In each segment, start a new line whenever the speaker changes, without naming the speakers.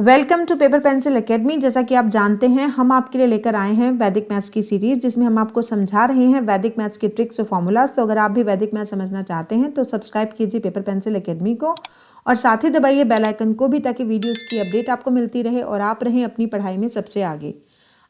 Welcome to paper pencil academy. जैसा कि आप जानते हैं, हम आपके लिए लेकर आए हैं वैदिक मैथ्स की सीरीज, जिसमें हम आपको समझा रहे हैं वैदिक मैथ्स की ट्रिक्स और फॉर्मूलाज। तो अगर आप भी वैदिक मैथ्स समझना चाहते हैं तो सब्सक्राइब कीजिए पेपर पेंसिल एकेडमी को और साथ ही दबाइए बेल आइकन को भी, ताकि वीडियोज़ की अपडेट आपको मिलती रहे और आप रहें अपनी पढ़ाई में सबसे आगे।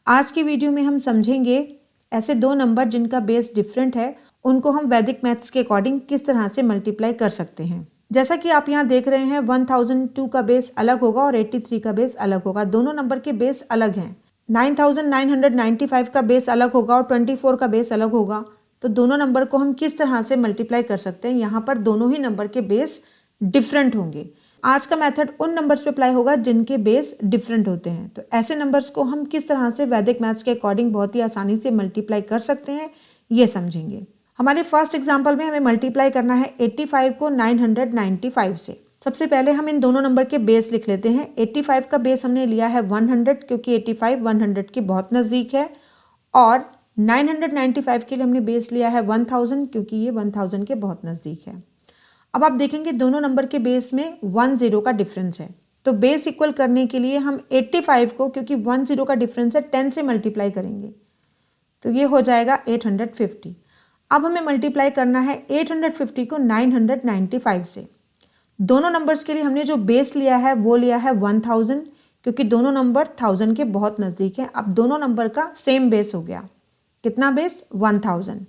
आज की वीडियो में हम समझेंगे ऐसे दो नंबर जिनका बेस डिफरेंट है, उनको हम वैदिक मैथ्स के अकॉर्डिंग किस तरह से मल्टीप्लाई कर सकते हैं। जैसा कि आप यहाँ देख रहे हैं, 1002 का बेस अलग होगा और 83 का बेस अलग होगा। दोनों नंबर के बेस अलग हैं। 9995 का बेस अलग होगा और 24 का बेस अलग होगा। तो दोनों नंबर को हम किस तरह से मल्टीप्लाई कर सकते हैं, यहाँ पर दोनों ही नंबर के बेस डिफरेंट होंगे। आज का मेथड उन नंबर्स पे अप्लाई होगा जिनके बेस डिफरेंट होते हैं। तो ऐसे नंबर्स को हम किस तरह से वैदिक मैथ्स के अकॉर्डिंग बहुत ही आसानी से मल्टीप्लाई कर सकते हैं, ये समझेंगे। हमारे फर्स्ट एग्जांपल में हमें मल्टीप्लाई करना है 85 को 995 से। सबसे पहले हम इन दोनों नंबर के बेस लिख लेते हैं। 85 का बेस हमने लिया है 100, क्योंकि 85 100 के बहुत नज़दीक है, और 995 के लिए हमने बेस लिया है 1000, क्योंकि ये 1000 के बहुत नज़दीक है। अब आप देखेंगे दोनों नंबर के बेस में 10 का डिफरेंस है। तो बेस इक्वल करने के लिए हम 85 को, क्योंकि 10 का डिफरेंस है, 10 से मल्टीप्लाई करेंगे तो ये हो जाएगा 850। अब हमें मल्टीप्लाई करना है 850 को 995 से। दोनों नंबर्स के लिए हमने जो बेस लिया है वो लिया है 1000, क्योंकि दोनों नंबर 1000 के बहुत नज़दीक हैं। अब दोनों नंबर का सेम बेस हो गया। कितना बेस? 1000।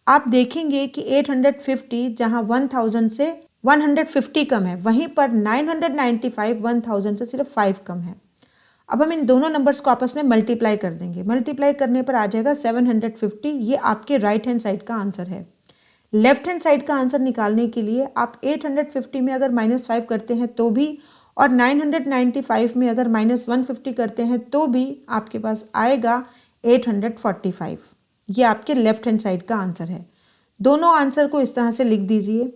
आप देखेंगे कि 850 जहाँ 1000 से 150 कम है, वहीं पर 995 1000 से सिर्फ 5 कम है। अब हम इन दोनों नंबर्स को आपस में मल्टीप्लाई कर देंगे। मल्टीप्लाई करने पर आ जाएगा 750। ये आपके राइट हैंड साइड का आंसर है। लेफ्ट हैंड साइड का आंसर निकालने के लिए आप 850 में अगर -5 करते हैं तो भी, और 995 में अगर -150 करते हैं तो भी आपके पास आएगा 845। ये आपके लेफ्ट हैंड साइड का आंसर है। दोनों आंसर को इस तरह से लिख दीजिए।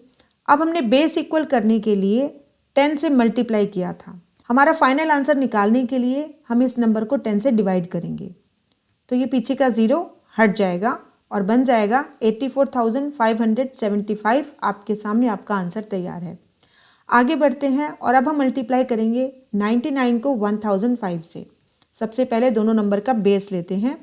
अब हमने बेस इक्वल करने के लिए 10 से मल्टीप्लाई किया था। हमारा फाइनल आंसर निकालने के लिए हम इस नंबर को 10 से डिवाइड करेंगे, तो ये पीछे का 0 हट जाएगा और बन जाएगा 84,575। आपके सामने आपका आंसर तैयार है। आगे बढ़ते हैं और अब हम मल्टीप्लाई करेंगे 99 को 1005 से। सबसे पहले दोनों नंबर का बेस लेते हैं।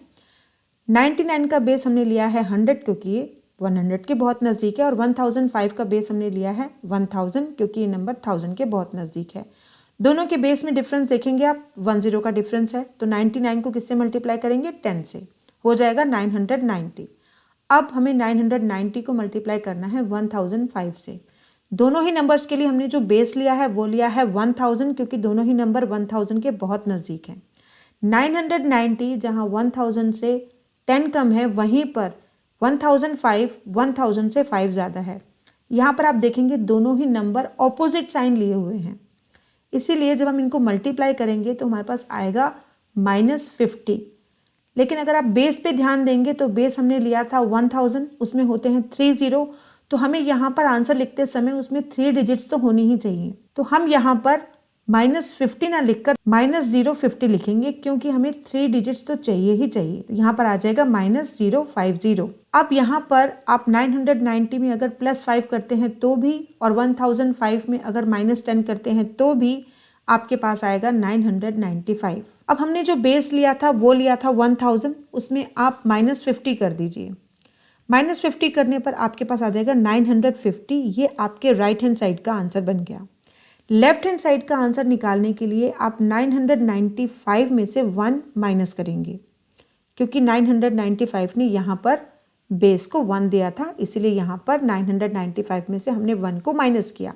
99 का बेस हमने लिया है 100, क्योंकि ये 100 के बहुत नज़दीक है, और 1005 का बेस हमने लिया है 1000, क्योंकि ये नंबर 1000 के बहुत नज़दीक है। दोनों के बेस में डिफरेंस देखेंगे आप, 10 का डिफरेंस है। तो 99 को किससे मल्टीप्लाई करेंगे? 10 से। हो जाएगा 990। अब हमें 990 को मल्टीप्लाई करना है 1005 से। दोनों ही नंबर्स के लिए हमने जो बेस लिया है वो लिया है 1000, क्योंकि दोनों ही नंबर 1000 के बहुत नज़दीक हैं। 990 जहाँ 1000 से 10 कम है, वहीं पर 1005 1000 से 5 ज़्यादा है। यहाँ पर आप देखेंगे दोनों ही नंबर ऑपोजिट साइन लिए हुए हैं, इसीलिए जब हम इनको मल्टीप्लाई करेंगे तो हमारे पास आएगा -50। लेकिन अगर आप बेस पे ध्यान देंगे तो बेस हमने लिया था 1000, उसमें होते हैं 30, तो हमें यहाँ पर आंसर लिखते समय उसमें 3 डिजिट्स तो होनी ही चाहिए। तो हम यहाँ पर -50 ना लिखकर -050 लिखेंगे, क्योंकि हमें 3 डिजिट्स तो चाहिए ही चाहिए। यहाँ पर आ जाएगा -050। अब यहाँ पर आप 990 में अगर +5 करते हैं तो भी, और 1005 में अगर -10 करते हैं तो भी आपके पास आएगा 995। अब हमने जो बेस लिया था वो लिया था 1000, उसमें आप -50 कर दीजिए। -50 करने पर आपके पास आ जाएगा 950। ये आपके राइट हैंड साइड का आंसर बन गया। लेफ्ट हैंड साइड का आंसर निकालने के लिए आप 995 में से 1 माइनस करेंगे, क्योंकि 995 ने यहाँ पर बेस को 1 दिया था, इसीलिए यहाँ पर 995 में से हमने 1 को माइनस किया।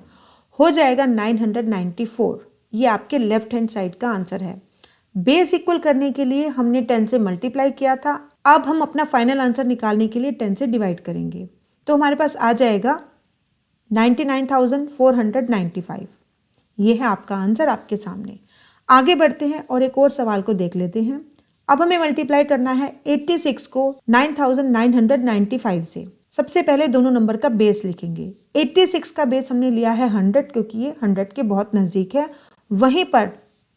हो जाएगा 994। ये आपके लेफ्ट हैंड साइड का आंसर है। बेस इक्वल करने के लिए हमने 10 से मल्टीप्लाई किया था। अब हम अपना फाइनल आंसर निकालने के लिए 10 से डिवाइड करेंगे, तो हमारे पास आ जाएगा 99,495। ये है आपका आंसर आपके सामने। आगे बढ़ते हैं और एक और सवाल को देख लेते हैं। अब हमें मल्टीप्लाई करना है 86 को 9995 से। सबसे पहले दोनों नंबर का बेस लिखेंगे। 86 का बेस हमने लिया है 100, क्योंकि ये 100 के बहुत नज़दीक है। वहीं पर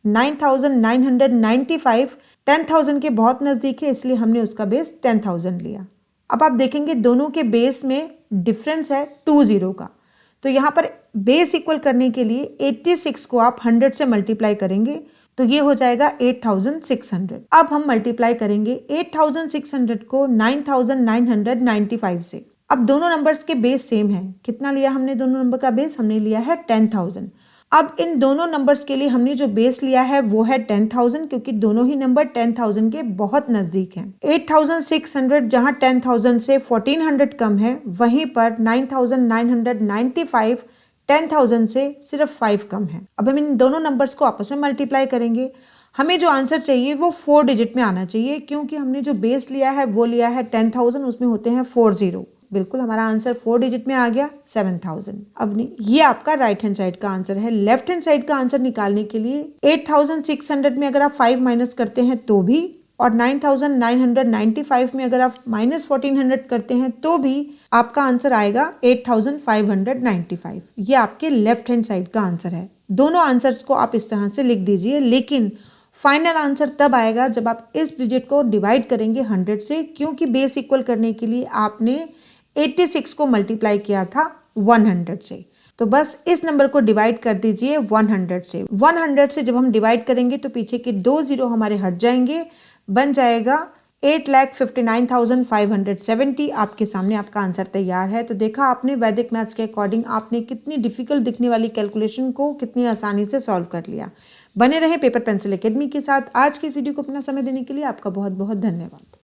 9995 10,000 के बहुत नज़दीक है, इसलिए हमने उसका बेस 10,000 लिया। अब आप देखेंगे दोनों के बेस में डिफरेंस है 20 का, तो यहाँ पर बेस इक्वल करने के लिए 86 को आप 100 से मल्टीप्लाई करेंगे तो ये हो जाएगा 8600। अब हम मल्टीप्लाई करेंगे 8600 को 9995 से। अब दोनों नंबर्स के बेस सेम है। कितना लिया हमने दोनों नंबर का बेस? हमने लिया है 10,000। अब इन दोनों नंबर्स के लिए हमने जो बेस लिया है वो है 10,000, क्योंकि दोनों ही नंबर 10,000 के बहुत नजदीक हैं। 8600 जहां 10,000 से 1400 कम है, वहीं पर 9995 10,000 से सिर्फ 5 कम है। अब हम इन दोनों नंबर्स को आपस में मल्टीप्लाई करेंगे। हमें जो आंसर चाहिए वो 4 डिजिट में आना चाहिए, क्योंकि हमने जो बेस लिया है वो लिया है 10,000, उसमें होते हैं 4 जीरो। बिल्कुल हमारा आंसर 4 डिजिट में आ गया, 7000। अब ये आपका राइट हैंड साइड का आंसर है। लेफ्ट हैंड साइड का आंसर निकालने के लिए 8600 में अगर आप 5 माइनस करते हैं तो भी, और 9995 में अगर आप -1400 करते हैं तो भी आपका आंसर आएगा 8595। ये आपके लेफ्ट हैंड साइड का आंसर है। दोनों आंसर्स को आप इस तरह से लिख दीजिए, लेकिन फाइनल आंसर तब आएगा जब आप इस डिजिट को डिवाइड करेंगे 100 से, क्योंकि बेस इक्वल करने के लिए आपने 86 को मल्टीप्लाई किया था 100 से। तो बस इस नंबर को डिवाइड कर दीजिए 100 से। 100 से जब हम डिवाइड करेंगे तो पीछे के 2 जीरो हमारे हट जाएंगे, बन जाएगा 8,59,570। आपके सामने आपका आंसर तैयार है। तो देखा आपने, वैदिक मैथ्स के अकॉर्डिंग आपने कितनी डिफिकल्ट दिखने वाली कैलकुलेशन को कितनी आसानी से सॉल्व कर लिया। बने रहे पेपर पेंसिल एकेडमी के साथ। आज की इस वीडियो को अपना समय देने के लिए आपका बहुत बहुत धन्यवाद।